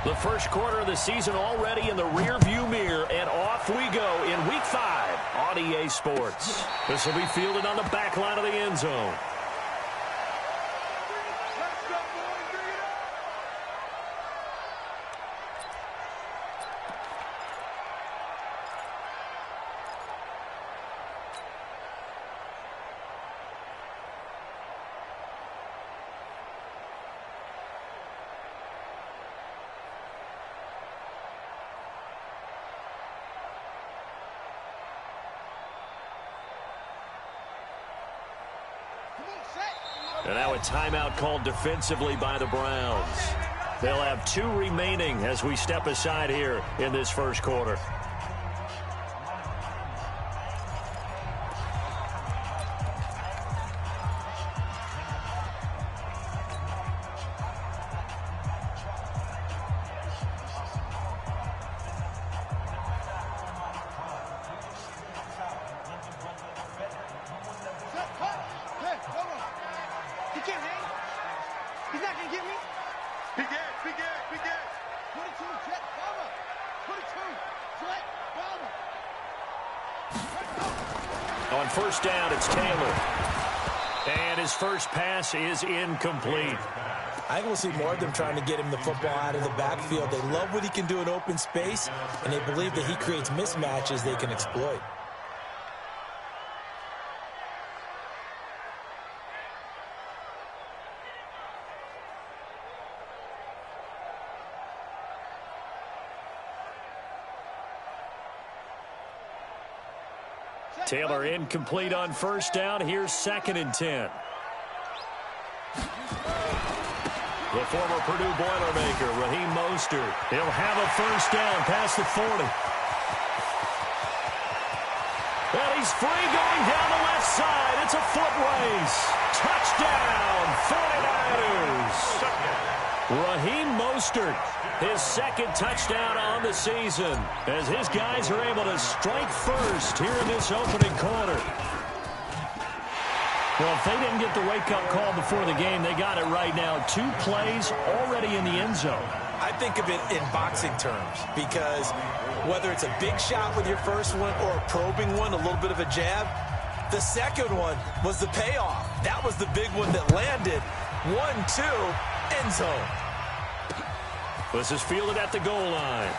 The first quarter of the season already in the rearview mirror, and off we go in Week 5 on EA Sports. This will be fielded on the back line of the end zone. And now a timeout called defensively by the Browns. They'll have 2 remaining as we step aside here in this first quarter. On first down, it's Taylor. And his first pass is incomplete. I think we'll see more of them trying to get him the football out of the backfield. They love what he can do in open space, and they believe that he creates mismatches they can exploit. Taylor incomplete on first down. Here's 2nd and 10. The former Purdue Boilermaker, Raheem Mostert. He'll have a first down past the 40. And he's free going down the left side. It's a foot race. Touchdown, 49ers. Raheem Mostert, his 2nd touchdown on the season, as his guys are able to strike first here in this opening quarter. Well, if they didn't get the wake-up call before the game, they got it right now. 2 plays already in the end zone. I think of it in boxing terms, because whether it's a big shot with your first one or a probing one, a little bit of a jab, the second one was the payoff. That was the big one that landed. 1-2, end zone. This is fielded at the goal line.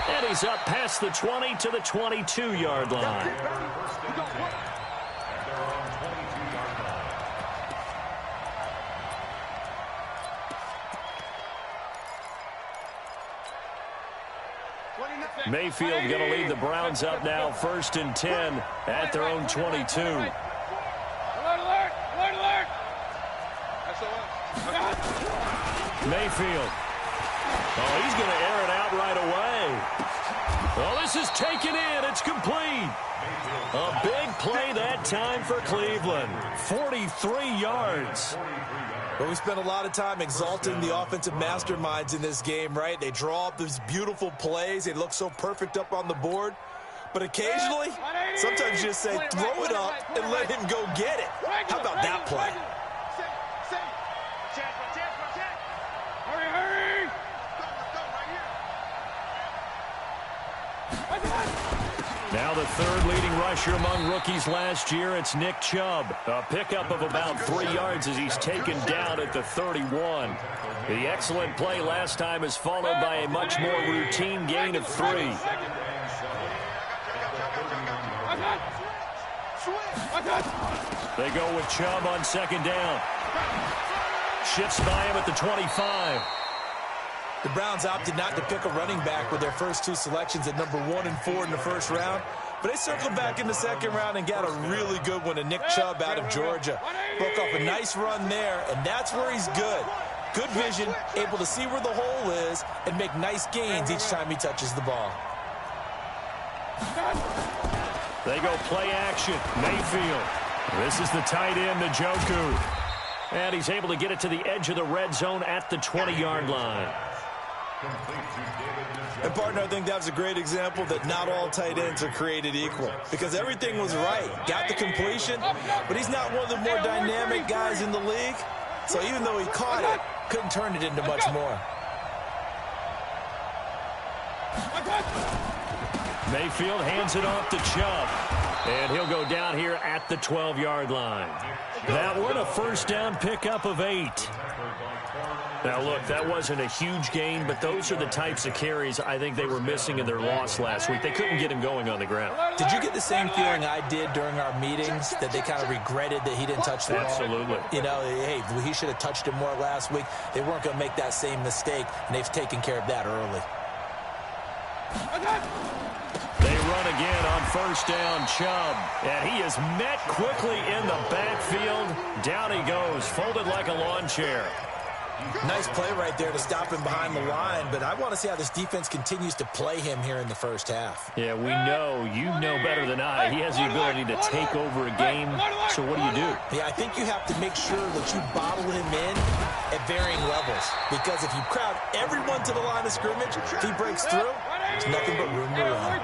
And he's up past the 20 to the 22-yard line. Mayfield going to lead the Browns up now, 1st and 10 at their own 22. Alert, alert, alert, alert. Mayfield. Oh, he's going to air it out right away. Oh, this is taken in. It's complete. A big play that time for Cleveland. 43 yards. Well, we spent a lot of time exalting the offensive masterminds in this game, right? They draw up these beautiful plays. They look so perfect up on the board. But occasionally, sometimes you just say, throw it up and let him go get it. How about that play? Hurry, hurry. Now the 3rd leading rusher among rookies last year, it's Nick Chubb. A pickup of about 3 yards as he's taken down at the 31. The excellent play last time is followed by a much more routine gain of 3. They go with Chubb on 2nd down. Shifts by him at the 25. The Browns opted not to pick a running back with their first 2 selections at number 1 and 4 in the first round. But they circled back in the 2nd round and got a really good one to Nick Chubb out of Georgia. Broke off a nice run there, and that's where he's good. Good vision, able to see where the hole is, and make nice gains each time he touches the ball. They go play action. Mayfield. This is the tight end, Njoku. And he's able to get it to the edge of the red zone at the 20-yard line. And, partner, I think that's a great example that not all tight ends are created equal, because everything was right. Got the completion, but he's not one of the more dynamic guys in the league. So even though he caught it, couldn't turn it into much more. Mayfield hands it off to Chubb. And he'll go down here at the 12-yard line. That one a first down pickup of 8. Now, look, that wasn't a huge gain, but those are the types of carries I think they were missing in their loss last week. They couldn't get him going on the ground. Did you get the same feeling I did during our meetings, that they kind of regretted that he didn't touch the ball? Absolutely. You know, hey, he should have touched him more last week. They weren't going to make that same mistake, and they've taken care of that early. They run again on first down, Chubb. And he is met quickly in the backfield. Down he goes, folded like a lawn chair. Nice play right there to stop him behind the line, but I want to see how this defense continues to play him here in the first half. Yeah, we know, you know better than I, he has the ability to take over a game, so what do you do? Yeah, I think you have to make sure that you bottle him in at varying levels, because if you crowd everyone to the line of scrimmage, if he breaks through, there's nothing but room to run.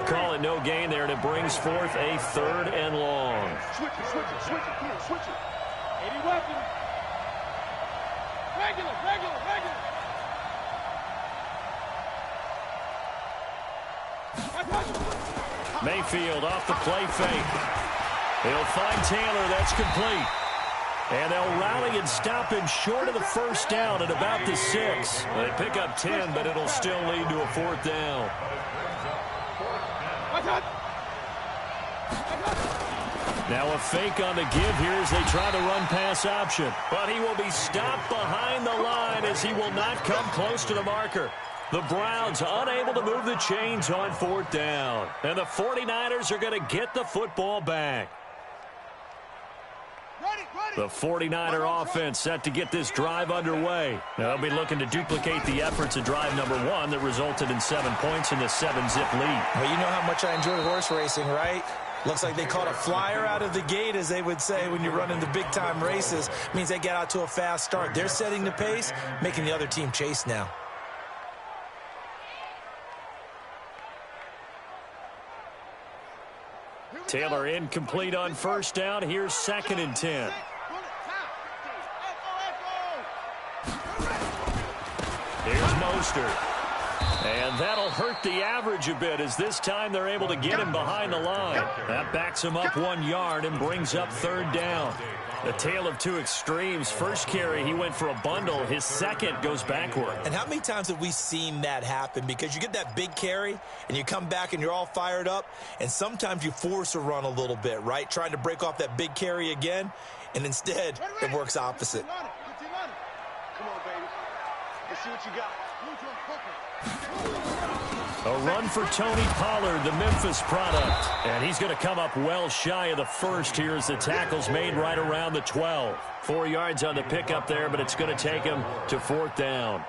Call it no gain there, and it brings forth a 3rd and long. Switch it. 80 weapons. Regular. Mayfield off the play fake. He'll find Taylor. That's complete. And they'll rally and stop him short of the first down at about the 6. They pick up 10, but it'll still lead to a 4th down. Now a fake on the give here as they try the run-pass option. But he will be stopped behind the line as he will not come close to the marker. The Browns unable to move the chains on 4th down. And the 49ers are going to get the football back. The 49er offense set to get this drive underway. They'll be looking to duplicate the efforts of drive number 1 that resulted in 7 points in the 7-zip lead. Well, you know how much I enjoy horse racing, right? Looks like they caught a flyer out of the gate, as they would say when you're running the big-time races. Means they get out to a fast start. They're setting the pace, making the other team chase now. Taylor incomplete on first down. Here's 2nd and 10. Here's Mostert. And that'll hurt the average a bit, as this time they're able to get him behind the line. That backs him up 1 yard and brings up 3rd down. The tale of two extremes. First carry, he went for a bundle. His second goes backward. And how many times have we seen that happen? Because you get that big carry, and you come back and you're all fired up, and sometimes you force a run a little bit, right? Trying to break off that big carry again, and instead it works opposite. Come on, baby. Let's see what you got. A run for Tony Pollard, the Memphis product. And he's going to come up well shy of the first here as the tackle's made right around the 12. 4 yards on the pickup there, but it's going to take him to 4th down.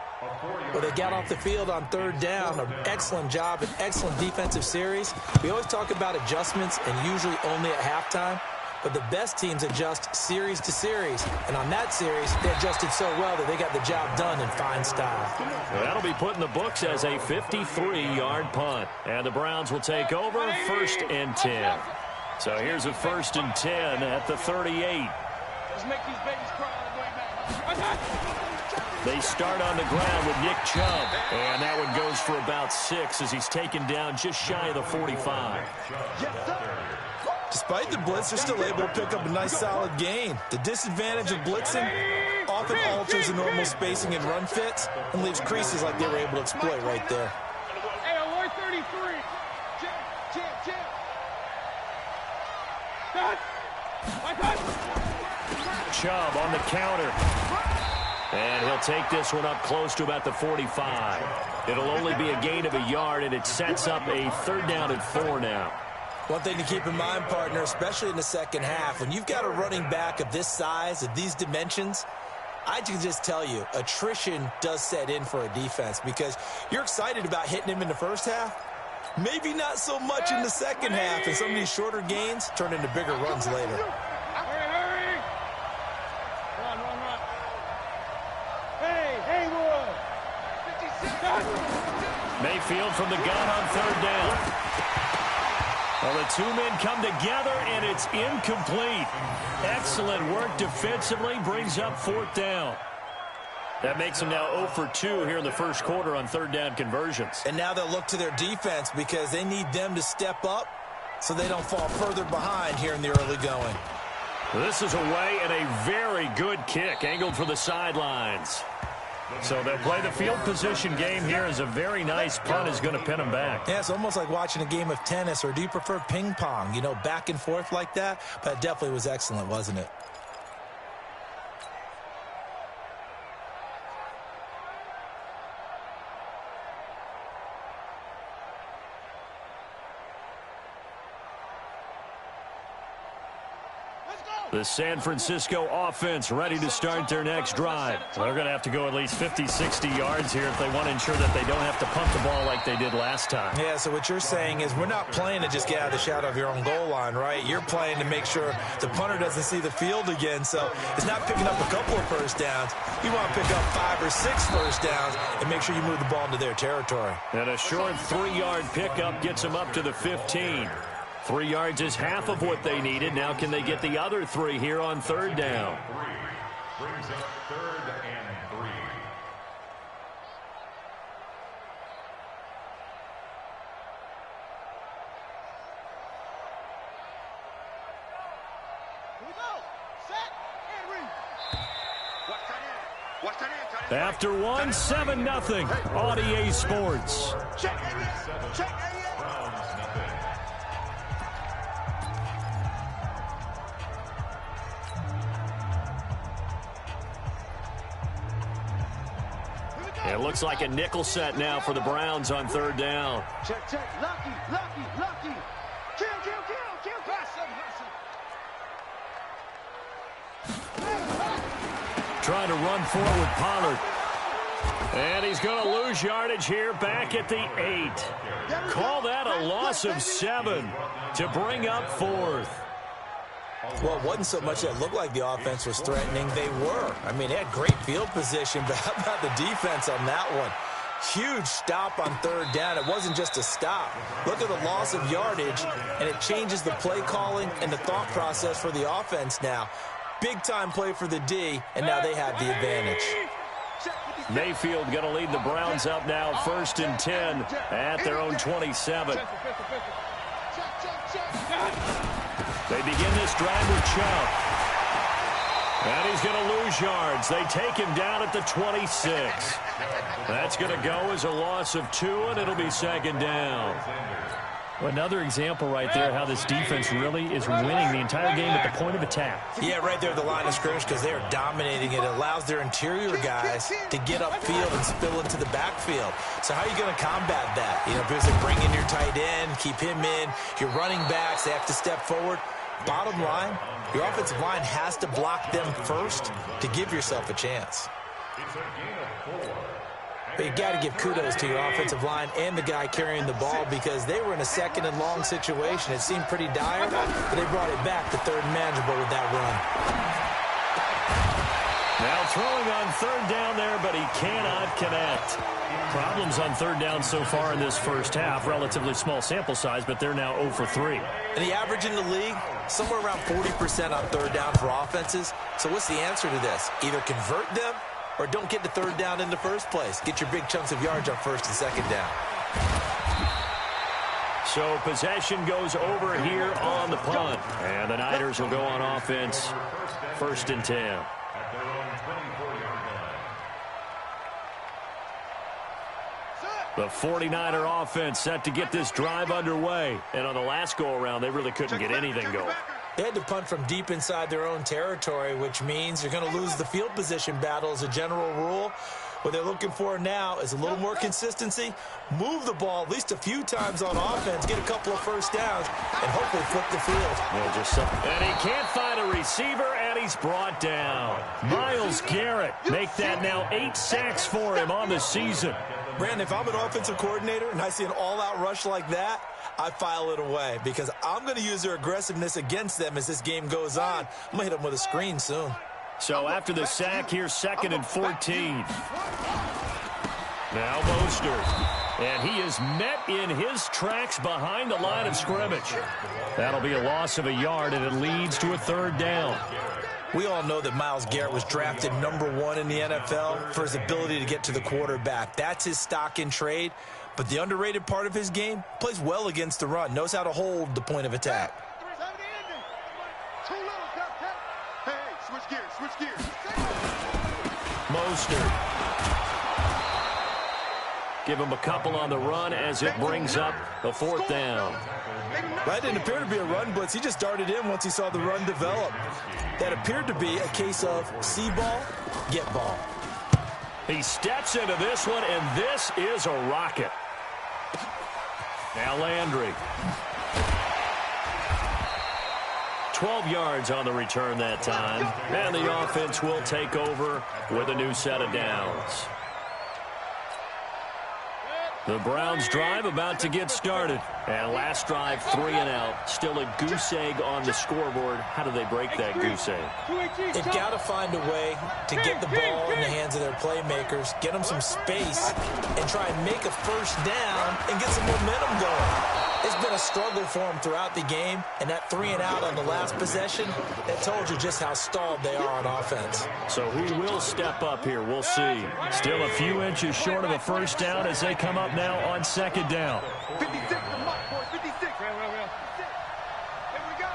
Well, they got off the field on 3rd down. An excellent job, an excellent defensive series. We always talk about adjustments, and usually only at halftime. But the best teams adjust series to series. And on that series, they adjusted so well that they got the job done in fine style. Well, that'll be put in the books as a 53-yard punt. And the Browns will take over 1st and 10. So here's a 1st and 10 at the 38. Let's make these babies cry on the way back. They start on the ground with Nick Chubb. And that one goes for about 6 as he's taken down just shy of the 45. Despite the blitz, they're still able to pick up a nice solid gain. The disadvantage of blitzing often alters the normal spacing and run fits and leaves creases like they were able to exploit right there. Hey, alert 33. Chip. Chubb on the counter. And he'll take this one up close to about the 45. It'll only be a gain of a yard, and it sets up a 3rd down and 4 now. One thing to keep in mind, partner, especially in the second half, when you've got a running back of this size, of these dimensions, I can just tell you, attrition does set in for a defense because you're excited about hitting him in the first half. Maybe not so much in the second half, and some of these shorter gains turn into bigger runs later. Hurry. Run. Hey, Haywood. Mayfield from the gun on 3rd down. Well, the 2 men come together, and it's incomplete. Excellent work defensively, brings up 4th down. That makes them now 0 for 2 here in the first quarter on third down conversions. And now they'll look to their defense because they need them to step up so they don't fall further behind here in the early going. This is away and a very good kick angled for the sidelines. So they'll play the field position game here as a very nice punt is going to pin them back. Yeah, it's almost like watching a game of tennis, or do you prefer ping pong? You know, back and forth like that? But it definitely was excellent, wasn't it? The San Francisco offense ready to start their next drive. They're going to have to go at least 50, 60 yards here if they want to ensure that they don't have to punt the ball like they did last time. Yeah, so what you're saying is we're not playing to just get out of the shadow of your own goal line, right? You're playing to make sure the punter doesn't see the field again. So it's not picking up a couple of first downs. You want to pick up 5 or 6 first downs and make sure you move the ball into their territory. And a short 3-yard pickup gets them up to the 15. 3 yards is half of what they needed. Now can they get the other 3 here on third down? Brings up 3rd and 3. Here we go. Set and read. After 1, 7-0. Audier Sports. Check. Browns nothing. It looks like a nickel set now for the Browns on third down. Check. Lucky. Kill. Trying to run forward, Pollard. And he's going to lose yardage here back at the 8. Call that a loss of 7 to bring up 4th. Well, it wasn't so much that it looked like the offense was threatening. They were. I mean, they had great field position, but how about the defense on that one? Huge stop on third down. It wasn't just a stop. Look at the loss of yardage, and it changes the play calling and the thought process for the offense now. Big-time play for the D, and now they have the advantage. Mayfield going to lead the Browns up now 1st and 10 at their own 27. They begin this drive with Chubb. And he's going to lose yards. They take him down at the 26. That's going to go as a loss of 2, and it'll be 2nd down. Well, another example right there how this defense really is winning the entire game at the point of attack. Yeah, right there at the line of scrimmage because they are dominating it. It allows their interior guys to get upfield and spill into the backfield. So how are you going to combat that? You know, if you bring in your tight end, keep him in, your running backs, they have to step forward. Bottom line, your offensive line has to block them first to give yourself a chance. It's a gain of 4. But you got to give kudos to your offensive line and the guy carrying the ball because they were in a 2nd and long situation. It seemed pretty dire, but they brought it back to 3rd and manageable with that run. Now throwing on third down there, but he cannot connect. Problems on third down so far in this first half. Relatively small sample size, but they're now 0 for 3. And the average in the league, somewhere around 40% on third down for offenses. So what's the answer to this? Either convert them or don't get to third down in the first place. Get your big chunks of yards on 1st and 2nd down. So possession goes over here on the punt. And the Niners will go on offense 1st and 10. At their own 24-yard line. The 49er offense set to get this drive underway. And on the last go-around, they really couldn't get anything going. They had to punt from deep inside their own territory, which means you're going to lose the field position battle as a general rule. What they're looking for now is a little more consistency, move the ball at least a few times on offense, get a couple of first downs, and hopefully flip the field. And he can't find a receiver, and he's brought down. Myles Garrett make that now 8 sacks for him on the season. Brandon, if I'm an offensive coordinator and I see an all-out rush like that, I file it away because I'm going to use their aggressiveness against them as this game goes on. I'm going to hit them with a screen soon. So after the sack, here's 2nd and 14. Now Mostert. And he is met in his tracks behind the line of scrimmage. That'll be a loss of a yard, and it leads to a 3rd down. We all know that Myles Garrett was drafted #1 in the NFL for his ability to get to the quarterback. That's his stock in trade. But the underrated part of his game, plays well against the run, knows how to hold the point of attack. Mostert. Give him a couple on the run as it brings up a 4th down. That didn't appear to be a run blitz. He just darted in once he saw the run develop. That appeared to be a case of see ball, get ball. He steps into this one, and this is a rocket. Now Landry. 12 yards on the return that time. And the offense will take over with a new set of downs. The Browns drive about to get started. And last drive, 3 and out. Still a goose egg on the scoreboard. How do they break that goose egg? They've got to find a way to get the ball in the hands of their playmakers, get them some space, and try and make a first down and get some momentum going. It's been a struggle for them throughout the game, and that 3 and out on the last possession, that told you just how stalled they are on offense. So who will step up here? We'll see. Still a few inches short of a first down as they come up now on 2nd down. 56, the mark, boys, 56. Here we go.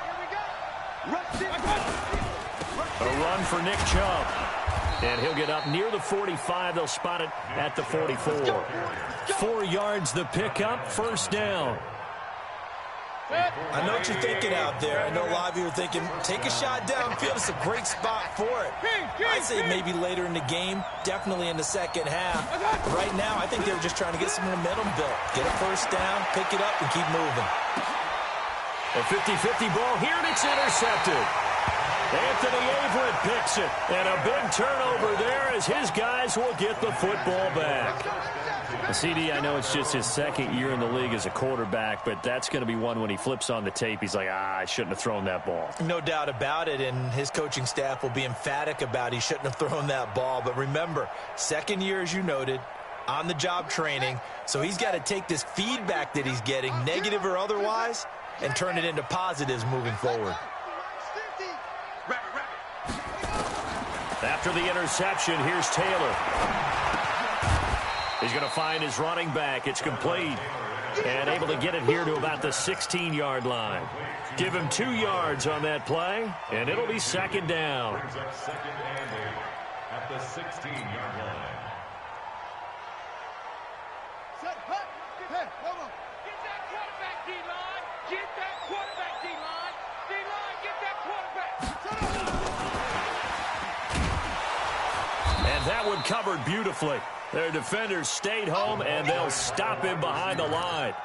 Rush it. A run for Nick Chubb. And he'll get up near the 45. They'll spot it at the 44. 4 yards the pickup, first down. I know what you're thinking out there. I know a lot of you are thinking, take a shot downfield. It's a great spot for it. I'd say maybe later in the game, definitely in the second half. Right now, I think they were just trying to get some momentum built. Get a first down, pick it up, and keep moving. A 50-50 ball here, and it's intercepted. Anthony Averett picks it, and a big turnover there as his guys will get the football back. CD, I know it's just his 2nd year in the league as a quarterback, but that's going to be one when he flips on the tape, he's like, I shouldn't have thrown that ball. No doubt about it, and his coaching staff will be emphatic about he shouldn't have thrown that ball. But remember, 2nd year, as you noted, on-the-job training, so he's got to take this feedback that he's getting, negative or otherwise, and turn it into positives moving forward. After the interception, here's Taylor. He's going to find his running back. It's complete. And able to get it here to about the 16-yard line. Give him 2 yards on that play, and it'll be 2nd down. Second and 8 at the 16-yard line. Get that quarterback, D-line. Get that quarterback, D-line. D-line, get that quarterback. And that one covered beautifully. Their defenders stayed home, and they'll stop him behind the line.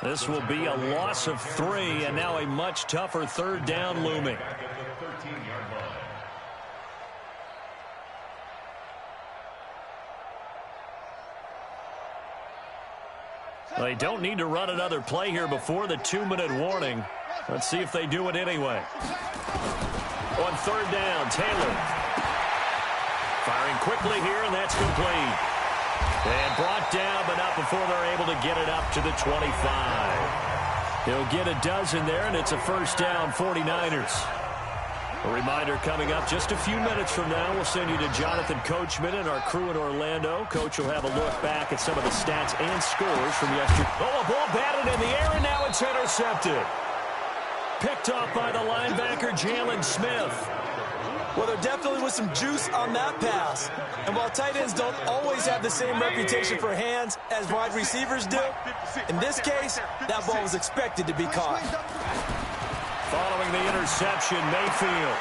This will be a loss of 3, and now a much tougher 3rd down looming. Back at the 13-yard line. They don't need to run another play here before the 2-minute warning. Let's see if they do it anyway. On 3rd down, Taylor. Firing quickly here, and that's complete. And brought down, but not before they're able to get it up to the 25. He'll get a dozen there, and it's a first down, 49ers. A reminder coming up just a few minutes from now. We'll send you to Jonathan Coachman and our crew in Orlando. Coach will have a look back at some of the stats and scores from yesterday. Oh, a ball batted in the air, and now it's intercepted. Picked off by the linebacker, Jalen Smith. Well, there definitely was some juice on that pass. And while tight ends don't always have the same reputation for hands as wide receivers do, in this case, that ball was expected to be caught. Following the interception, Mayfield.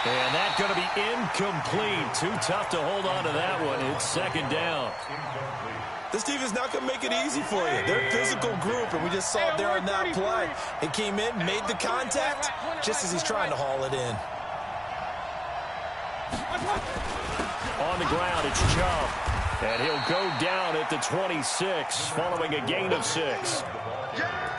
And that's going to be incomplete. Too tough to hold on to that one. It's 2nd down. This team is not going to make it easy for you. They're a physical group, and we just saw it there on that play. He came in, made the contact, just as he's trying to haul it in. On the ground, it's Chubb. And he'll go down at the 26, following a gain of 6.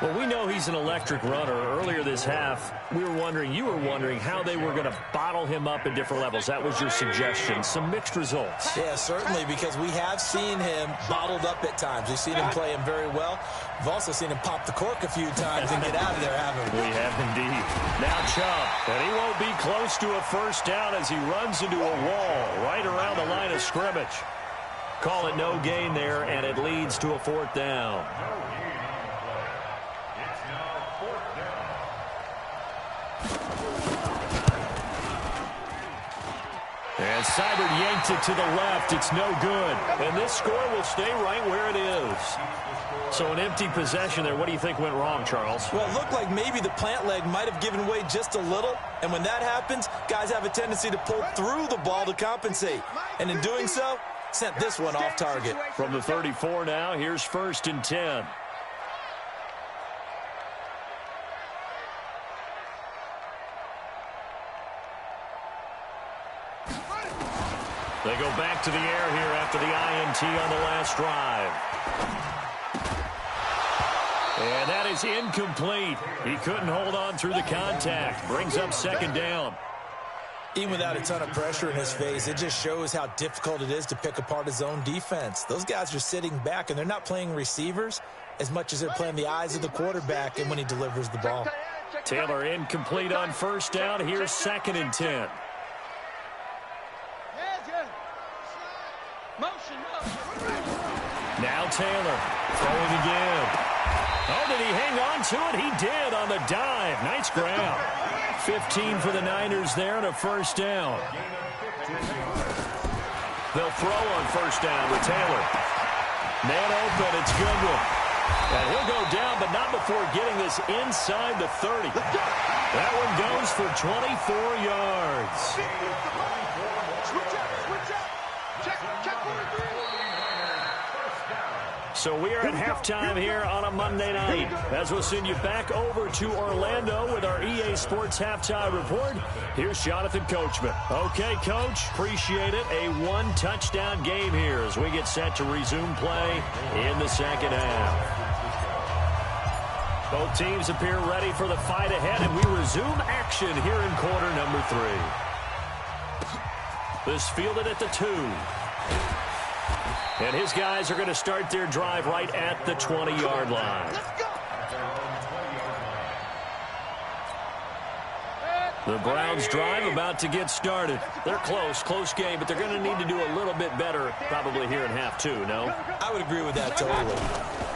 Well, we know he's an electric runner. Earlier this half, you were wondering how they were going to bottle him up at different levels. That was your suggestion. Some mixed results. Yeah, certainly, because we have seen him bottled up at times. We've seen him play him very well. We've also seen him pop the cork a few times and get out of there, haven't we? We have indeed. Now Chubb, and he won't be close to a first down as he runs into a wall right around the line of scrimmage. Call it no gain there, and it leads to a fourth down. And Seibert yanked it to the left. It's no good. And this score will stay right where it is. So an empty possession there. What do you think went wrong, Charles? Well, it looked like maybe the plant leg might have given way just a little. And when that happens, guys have a tendency to pull through the ball to compensate. And in doing so, sent this one off target. From the 34 now, here's 1st and 10. They go back to the air here after the INT on the last drive. And that is incomplete. He couldn't hold on through the contact. Brings up 2nd down. Even without a ton of pressure in his face, it just shows how difficult it is to pick apart his own defense. Those guys are sitting back, and they're not playing receivers as much as they're playing the eyes of the quarterback and when he delivers the ball. Taylor incomplete on 1st down. Here's 2nd and 10. Now Taylor throwing again. Oh, did he hang on to it? He did on the dive. Nice grab. 15 for the Niners there and a 1st down. They'll throw on 1st down with Taylor. Man open, it's Goodwin. And he'll go down, but not before getting this inside the 30. That one goes for 24 yards. So we are at halftime here on a Monday night as we'll send you back over to Orlando with our EA Sports Halftime Report. Here's Jonathan Coachman. Okay, Coach, appreciate it. A 1-touchdown game here as we get set to resume play in the 2nd half. Both teams appear ready for the fight ahead, and we resume action here in quarter number 3. This fielded at the 2. And his guys are going to start their drive right at the 20-yard line. The Browns' drive about to get started. They're close game, but they're going to need to do a little bit better probably here in half 2, no? I would agree with that totally.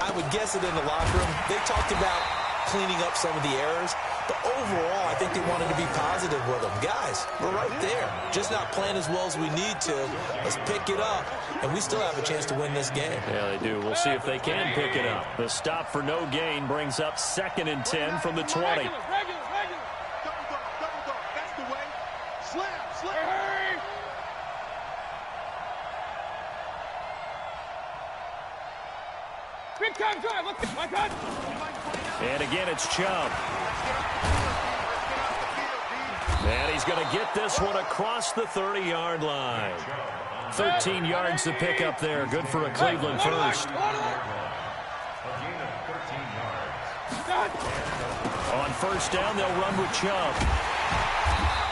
I would guess it in the locker room. They talked about cleaning up some of the errors, but overall, I think they wanted to be positive with them. Guys, we're right there. Just not playing as well as we need to. Let's pick it up, and we still have a chance to win this game. Yeah, they do. We'll see if they can pick it up. The stop for no gain brings up 2nd and 10 from the 20. Regular. That's the way. Slam. Hey. Big time drive. Let's get my gun. And again, it's Chubb. And he's going to get this one across the 30-yard line. 13 yards to pick up there. Good for a Cleveland first. On 1st down, they'll run with Chubb.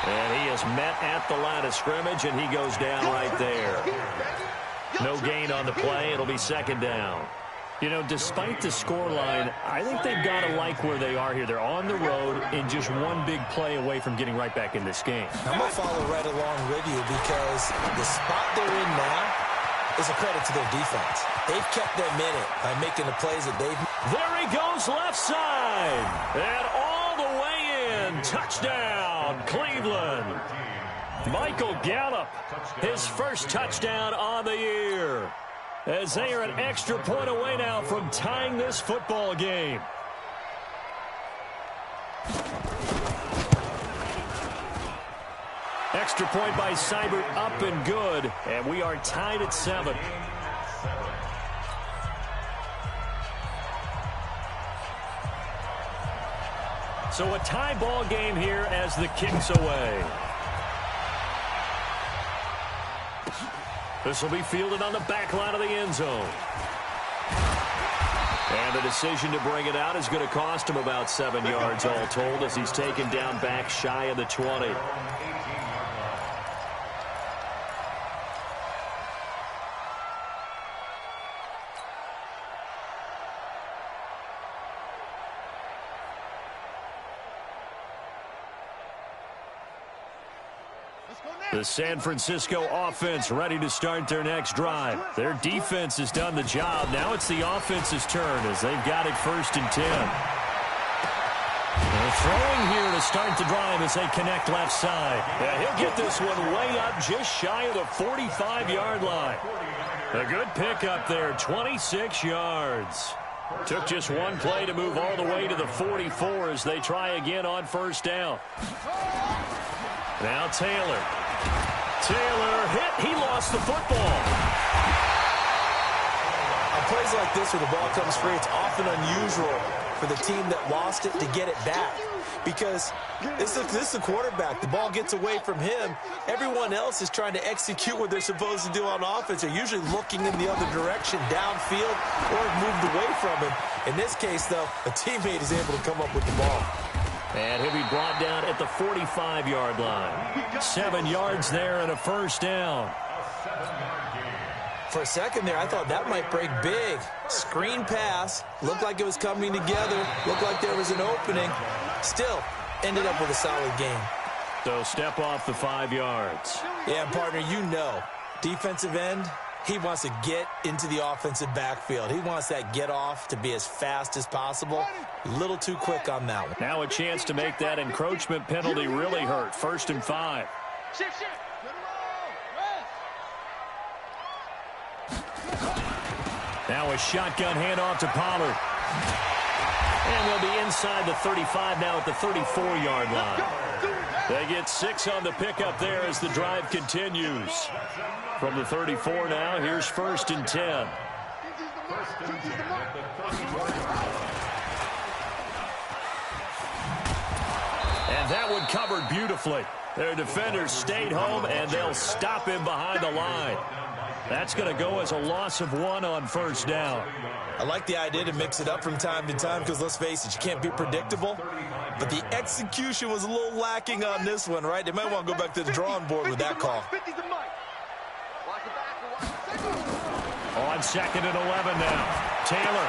And he is met at the line of scrimmage, and he goes down right there. No gain on the play. It'll be 2nd down. You know, despite the scoreline, I think they've got to like where they are here. They're on the road and just one big play away from getting right back in this game. I'm going to follow right along with you because the spot they're in now is a credit to their defense. They've kept them in it by making the plays that they've... There he goes left side. And all the way in. Touchdown, Cleveland. Michael Gallup, his first touchdown on the year. As they are an extra point away now from tying this football game. Extra point by Seibert up and good. And we are tied at 7. So a tie ball game here as the kick's away. This will be fielded on the back line of the end zone. And the decision to bring it out is going to cost him about 7 yards all told as he's taken down back shy of the 20. The San Francisco offense ready to start their next drive. Their defense has done the job. Now it's the offense's turn as they've got it 1st and 10. They're throwing here to start the drive as they connect left side. Yeah, he'll get this one way up just shy of the 45-yard line. A good pickup there, 26 yards. Took just one play to move all the way to the 44 as they try again on 1st down. Now Taylor hit. He lost the football. On plays like this where the ball comes free, it's often unusual for the team that lost it to get it back. Because this is the quarterback. The ball gets away from him. Everyone else is trying to execute what they're supposed to do on offense. They're usually looking in the other direction, downfield, or moved away from him. In this case, though, a teammate is able to come up with the ball. And he'll be brought down at the 45-yard line. 7 yards there and a 1st down. For a second there, I thought that might break big. Screen pass. Looked like it was coming together. Looked like there was an opening. Still, ended up with a solid game. So step off the 5 yards. Yeah, partner, you know. Defensive end, he wants to get into the offensive backfield. He wants that get off to be as fast as possible. A little too quick on that one. Now a chance to make that encroachment penalty really hurt. 1st and 5. Shift. Now a shotgun handoff to Pollard. And they'll be inside the 35 now at the 34-yard line. They get 6 on the pickup there as the drive continues. From the 34 now, here's 1st and 10. And that one covered beautifully. Their defenders stayed home, and they'll stop him behind the line. That's going to go as a loss of 1 on 1st down. I like the idea to mix it up from time to time because, let's face it, you can't be predictable. But the execution was a little lacking on this one, right? They might want to go back to the drawing board with that call. On 2nd and 11 now. Taylor.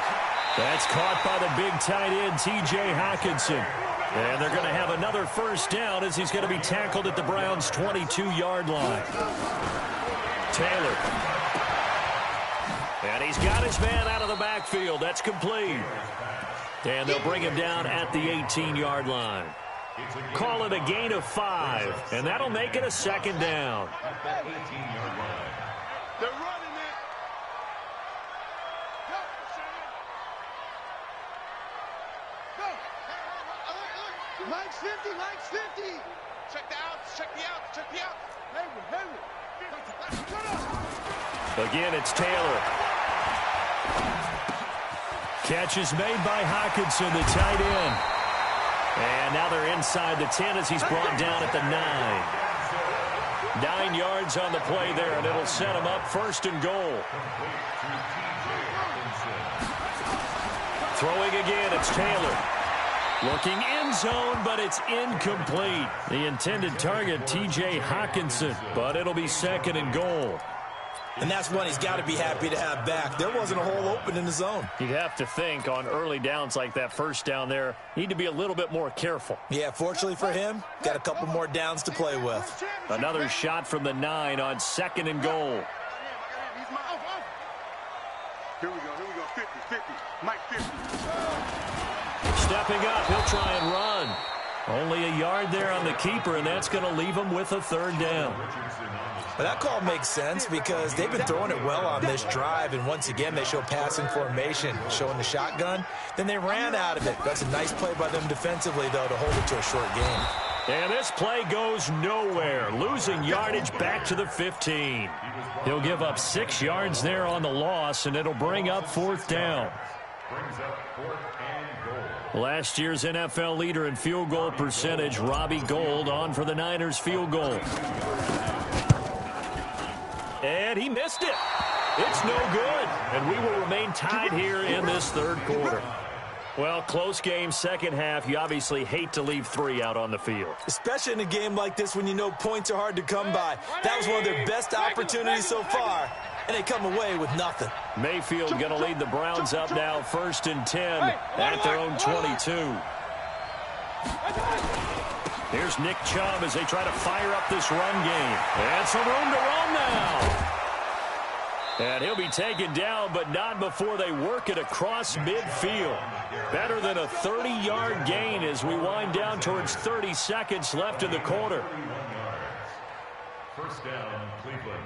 That's caught by the big tight end, T.J. Hockenson. And they're going to have another 1st down as he's going to be tackled at the Browns' 22-yard line. Taylor. And he's got his man out of the backfield. That's complete. And they'll bring him down at the 18-yard line. Call it a gain of 5, and that'll make it a 2nd down. They're running it. Go. Line's 50. Check the outs. Hayward. Again, it's Taylor. Catch is made by Hockenson, the tight end. And now they're inside the 10 as he's brought down at the 9. 9 yards on the play there, and it'll set him up 1st and goal. Throwing again, it's Taylor. Looking end zone, but it's incomplete. The intended target, T.J. Hockenson, but it'll be 2nd and goal. And that's one he's got to be happy to have back. There wasn't a hole open in the zone. You'd have to think on early downs like that 1st down there, need to be a little bit more careful. Yeah, fortunately for him, got a couple more downs to play with. Another shot from the 9 on 2nd and goal. Here we go. 50. Mike 50. Stepping up, he'll try and run. Only a yard there on the keeper, and that's going to leave him with a 3rd down. But that call makes sense because they've been throwing it well on this drive, and once again they show passing formation, showing the shotgun. Then they ran out of it. That's a nice play by them defensively, though, to hold it to a short game. And this play goes nowhere, losing yardage back to the 15. He'll give up 6 yards there on the loss, and it'll bring up 4th down. Last year's NFL leader in field goal percentage, Robbie Gould, on for the Niners field goal. And he missed it. It's no good. And we will remain tied here in this third quarter. Well, close game, second half. You obviously hate to leave 3 out on the field. Especially in a game like this when you know points are hard to come by. That was one of their best opportunities so far, and they come away with nothing. Mayfield going to lead the Browns up now, 1st and 10 at their own 22. Here's Nick Chubb as they try to fire up this run game. And some room to run now. And he'll be taken down, but not before they work it across midfield. Better than a 30-yard gain as we wind down towards 30 seconds left in the quarter. First down, Cleveland.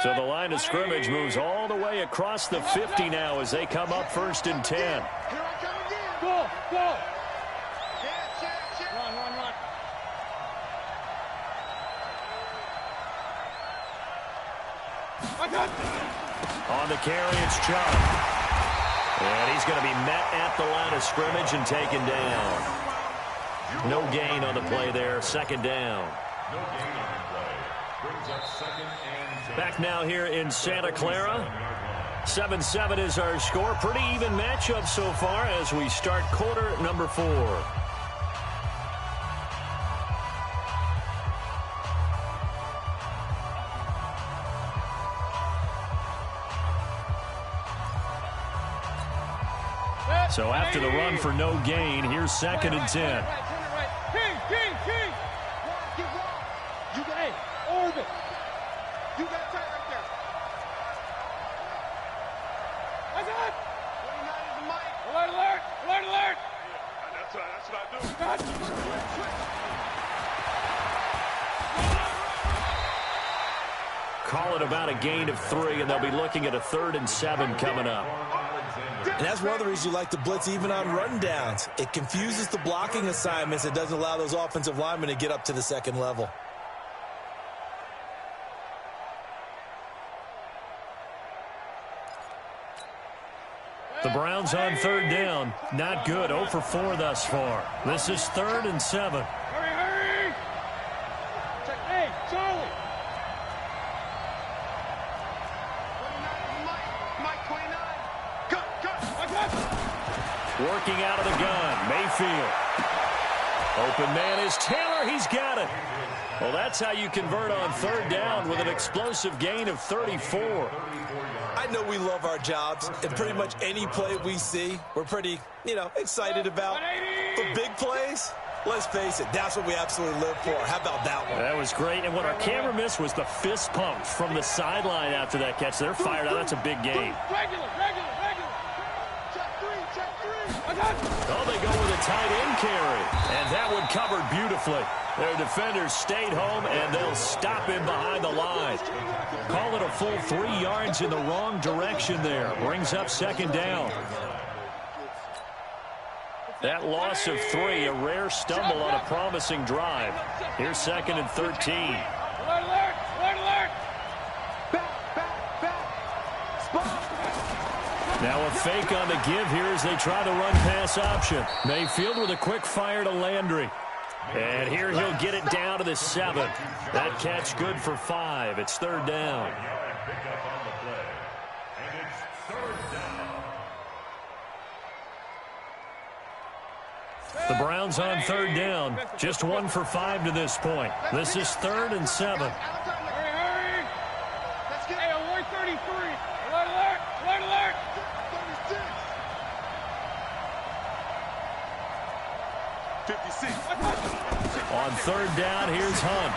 So the line of scrimmage moves all the way across the 50 now as they come up 1st and 10. Here I come again. Go. Run. On the carry, it's Chubb. And he's going to be met at the line of scrimmage and taken down. No gain on the play there, 2nd down. No gain on the play. Brings up 2nd and 10. Back now here in Santa Clara. 7-7 is our score. Pretty even matchup so far as we start quarter number 4. So after the run for no gain, here's 2nd and 10. King. You got orbit. You got tight right there. I got it. 29 is the mic. Alert. That's what I do. Call it about a gain of 3, and they'll be looking at a 3rd and 7 coming up. And that's one of the reasons you like to blitz even on run downs. It confuses the blocking assignments. It doesn't allow those offensive linemen to get up to the 2nd level. The Browns on 3rd down. Not good. 0 for 4 thus far. This is 3rd and 7. Hurry. Check. Hey, Charlie. 29 is the mic. 29. Cut. Working out of the gun, Mayfield. Open man is Taylor. He's got it. Well, that's how you convert on 3rd down with an explosive gain of 34. I know we love our jobs, and pretty much any play we see, we're pretty, excited about. But big plays, let's face it, that's what we absolutely live for. How about that one? That was great, and what our camera missed was the fist pump from the sideline after that catch. They're fired out. That's a big gain. Regular. Check 3. Oh, they go with a tight end carry, and that one covered beautifully. Their defenders stayed home, and they'll stop him behind the line. Call it a full 3 yards in the wrong direction there. Brings up 2nd down. That loss of 3, a rare stumble on a promising drive. Here's 2nd and 13. Alert. Now a fake on the give here as they try the run-pass option. Mayfield with a quick fire to Landry. And here he'll get it down to the 7. That catch good for 5. It's 3rd down. The Browns on 3rd down. Just 1 for 5 to this point. This is 3rd and 7. Hurry. Let's get alert 33. Alert. 56. On 3rd down, here's Hunt.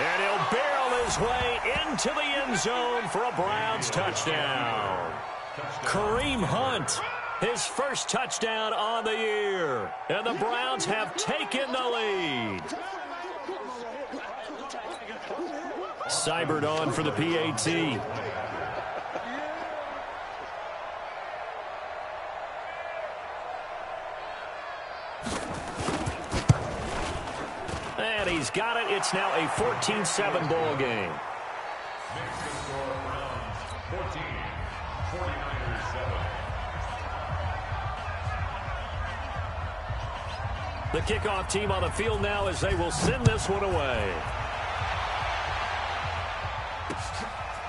And he'll barrel his way into the end zone for a Browns touchdown. Kareem Hunt, his first touchdown on the year. And the Browns have taken the lead. Seibert on for the PAT. And he's got it. It's now a 14-7 ball game. The kickoff team on the field now as they will send this one away.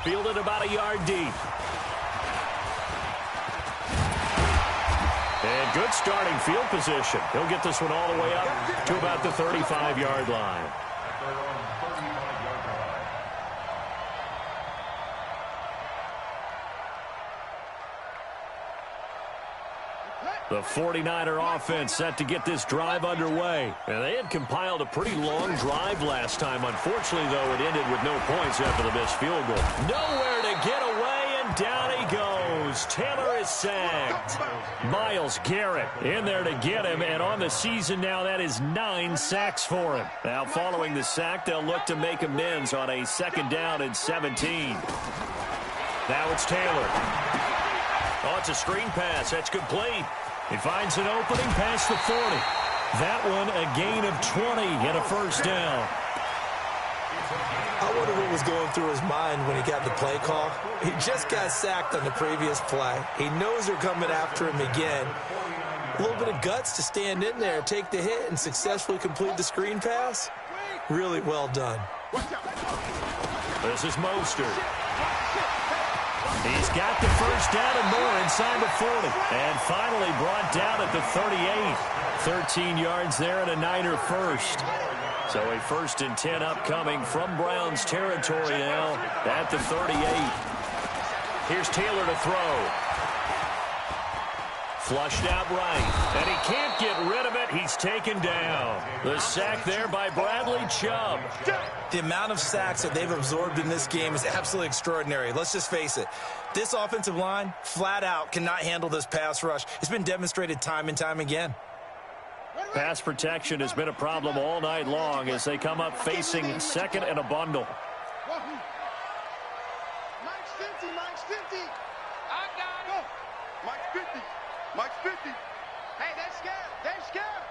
fielded about a yard deep. And good starting field position. He'll get this one all the way up to about the 35-yard line. The 49er offense set to get this drive underway. And they had compiled a pretty long drive last time. Unfortunately, though, it ended with no points after the missed field goal. Nowhere to get away, and down he goes. Taylor is sacked. Myles Garrett in there to get him, and on the season now, that is 9 sacks for him. Now, following the sack, they'll look to make amends on a 2nd down and 17. Now it's Taylor. Oh, it's a screen pass. That's complete. He finds an opening past the 40. That one a gain of 20 and a 1st down. I wonder what was going through his mind when he got the play call. He just got sacked on the previous play. He knows they're coming after him again. A little bit of guts to stand in there, take the hit, and successfully complete the screen pass. Really well done. This is Mostert. He's got the 1st down and more inside the 40. And finally brought down at the 38. 13 yards there and a Niner 1st. So a 1st and 10 upcoming from Browns territory now at the 38. Here's Taylor to throw. Flushed out right. And he can't get rid of it. He's taken down. The sack there by Bradley Chubb. The amount of sacks that they've absorbed in this game is absolutely extraordinary. Let's just face it. This offensive line, flat out, cannot handle this pass rush. It's been demonstrated time and time again. Pass protection has been a problem all night long as they come up facing 2nd and a bundle. Mike's 50, Mike's 50. I got it. Mike's 50. Mike's 50. Hey, they're scared. They're scared.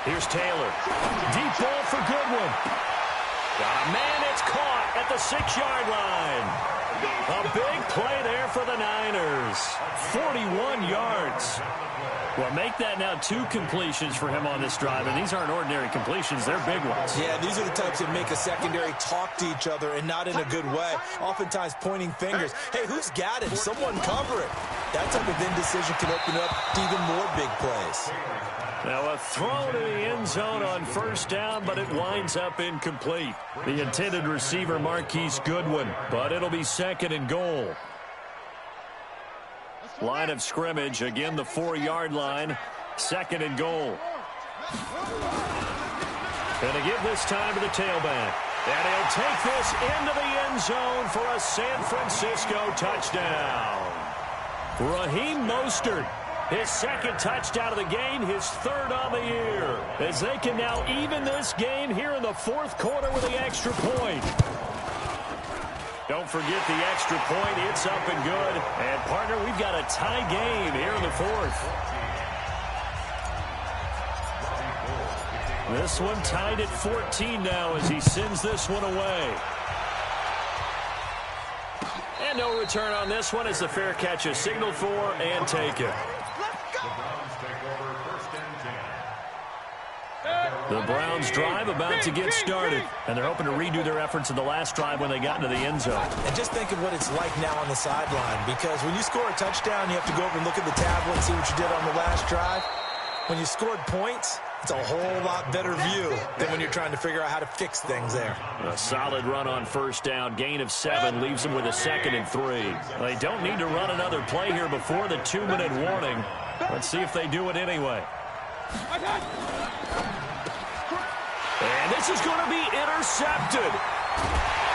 Here's Taylor. Deep ball for Goodwin. Got a man, it's caught at the 6-yard line. A big play there for the Niners. 41 yards. Well, make that now 2 completions for him on this drive, and these aren't ordinary completions. They're big ones. Yeah, these are the types that make a secondary talk to each other and not in a good way. Oftentimes pointing fingers. Hey, who's got it? Someone cover it. That type of indecision can open up to even more big plays. Now a throw to the end zone on 1st down, but it winds up incomplete. The intended receiver, Marquise Goodwin, but it'll be 2nd and goal. Line of scrimmage, again the 4-yard line, 2nd and goal. Going to give this time to the tailback. And he'll take this into the end zone for a San Francisco touchdown. Raheem Mostert, his 2nd touchdown of the game, his 3rd on the year. As they can now even this game here in the 4th quarter with the extra point. Don't forget the extra point. It's up and good. And, partner, we've got a tie game here in the 4th. This one tied at 14 now as he sends this one away. And no return on this one as the fair catch is signaled for and taken. The Browns drive about to get started, and they're hoping to redo their efforts in the last drive when they got into the end zone. And just think of what it's like now on the sideline, because when you score a touchdown, you have to go over and look at the tablet and see what you did on the last drive. When you scored points, it's a whole lot better view than when you're trying to figure out how to fix things there. A solid run on 1st down, gain of 7, leaves them with a 2nd and 3. They don't need to run another play here before the 2-minute warning. Let's see if they do it anyway. And this is going to be intercepted.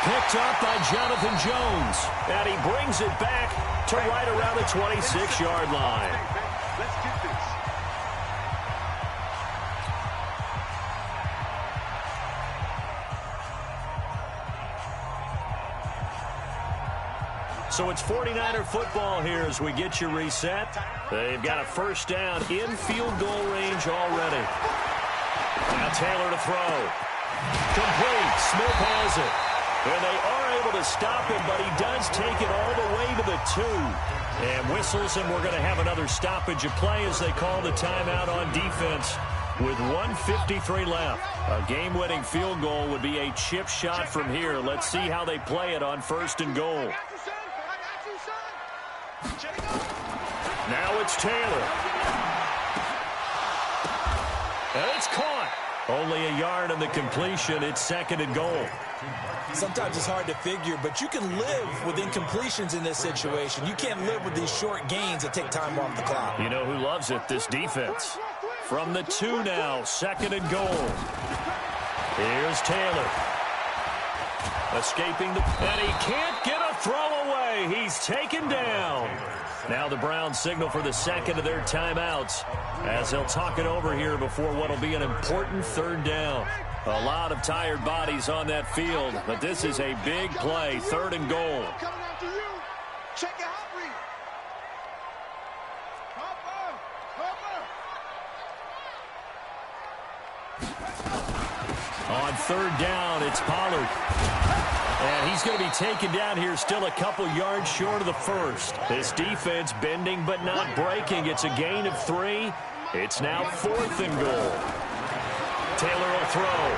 Picked up by Jonathan Jones. And he brings it back to right around the 26-yard line. Let's get this. So it's 49er football here as we get you reset. They've got a 1st down in field goal range already. Now Taylor to throw. Complete. Smith has it. And they are able to stop him, but he does take it all the way to the 2. And whistles, and we're going to have another stoppage of play as they call the timeout on defense. with 1:53 left. A game-winning field goal would be a chip shot from here. Let's see how they play it on 1st and goal. Now it's Taylor. And it's caught. Only a yard on the completion. It's 2nd and goal. Sometimes it's hard to figure, but you can live with incompletions in this situation. You can't live with these short gains that take time off the clock. You know who loves it? This defense. From the 2 now, 2nd and goal. Here's Taylor. Escaping and he can't get a throw away. He's taken down. Now the Browns signal for the 2nd of their timeouts as they'll talk it over here before what will be an important 3rd down. A lot of tired bodies on that field, but this is a big play, 3rd and goal. On 3rd down, it's Pollard. And he's going to be taken down here still a couple yards short of the 1st. This defense bending but not breaking. It's a gain of 3. It's now 4th and goal. Taylor will throw.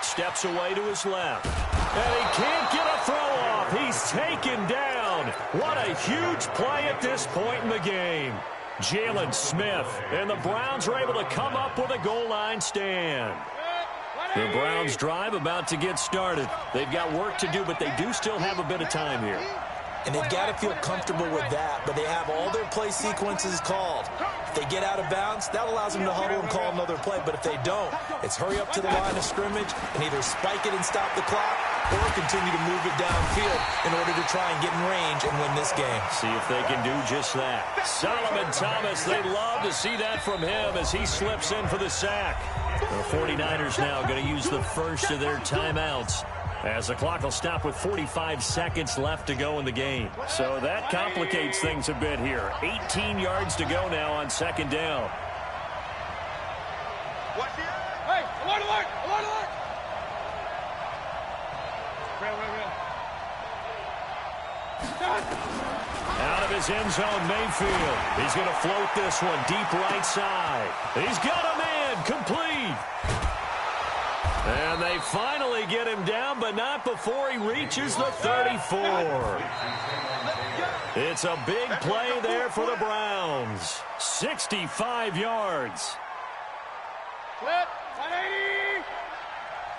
Steps away to his left. And he can't get a throw off. He's taken down. What a huge play at this point in the game. Jalen Smith. And the Browns are able to come up with a goal line stand. The Browns drive about to get started. They've got work to do, but they do still have a bit of time here. And they've got to feel comfortable with that, but they have all their play sequences called. If they get out of bounds, that allows them to huddle and call another play. But if they don't, it's hurry up to the line of scrimmage and either spike it and stop the clock or continue to move it downfield in order to try and get in range and win this game. See if they can do just that. Solomon Thomas, they'd love to see that from him as he slips in for the sack. The 49ers now going to use the first of their timeouts as the clock will stop with 45 seconds left to go in the game. So that complicates things a bit here. 18 yards to go now on 2nd down. Hey, alert, alert, alert, alert. Out of his end zone, Mayfield. He's going to float this one deep right side. He's got a man complete. And they finally get him down, but not before he reaches the 34. It's a big play there for the Browns. 65 yards. Flip, 180.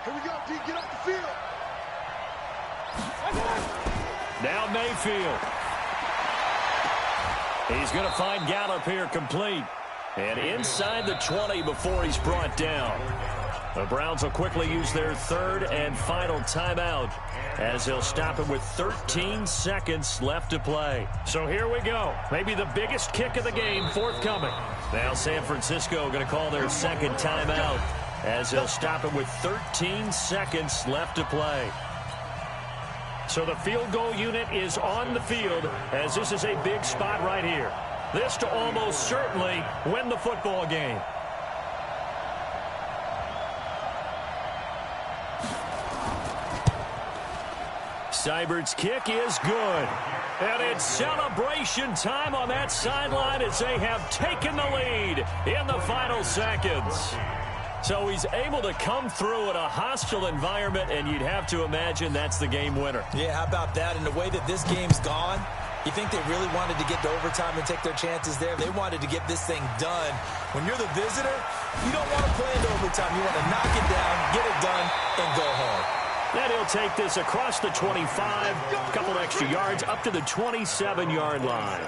Here we go, D, get off the field. Now Mayfield. He's going to find Gallup here complete. And inside the 20 before he's brought down. The Browns will quickly use their 3rd and final timeout as they'll stop it with 13 seconds left to play. So here we go. Maybe the biggest kick of the game forthcoming. Now San Francisco going to call their 2nd timeout as they'll stop it with 13 seconds left to play. So the field goal unit is on the field as this is a big spot right here. This to almost certainly win the football game. Seibert's kick is good. And it's celebration time on that sideline as they have taken the lead in the final seconds. So he's able to come through in a hostile environment, and you'd have to imagine that's the game winner. Yeah, how about that? And the way that this game's gone, you think they really wanted to get to overtime and take their chances there? They wanted to get this thing done. When you're the visitor, you don't want to play into overtime. You want to knock it down, get it done, and go home. Then he'll take this across the 25, a couple extra yards, up to the 27-yard line.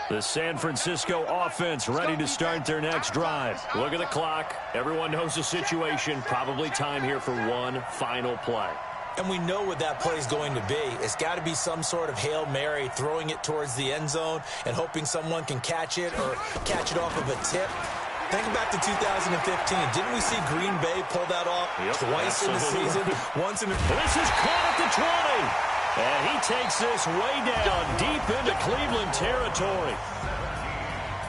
The San Francisco offense ready to start their next drive. Look at the clock. Everyone knows the situation. Probably time here for one final play. And we know what that play is going to be. It's got to be some sort of Hail Mary, throwing it towards the end zone and hoping someone can catch it or catch it off of a tip. Think back to 2015. Didn't we see Green Bay pull that off twice in the season? Once in the... This is caught at the 20. And he takes this way down deep into Cleveland territory.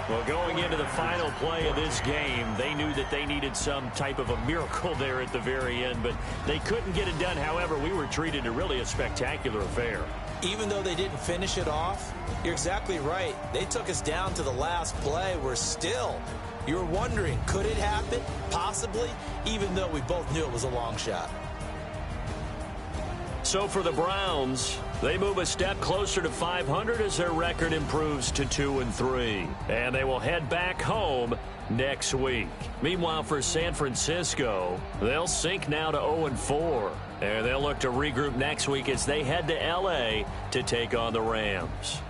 Well, going into the final play of this game, they knew that they needed some type of a miracle there at the very end, but they couldn't get it done. However, we were treated to really a spectacular affair. Even though they didn't finish it off, you're exactly right. They took us down to the last play. We're still, you're wondering, could it happen? Possibly, even though we both knew it was a long shot. So for the Browns, they move a step closer to 500 as their record improves to 2-3. And they will head back home next week. Meanwhile, for San Francisco, they'll sink now to 0-4. And they'll look to regroup next week as they head to L.A. to take on the Rams.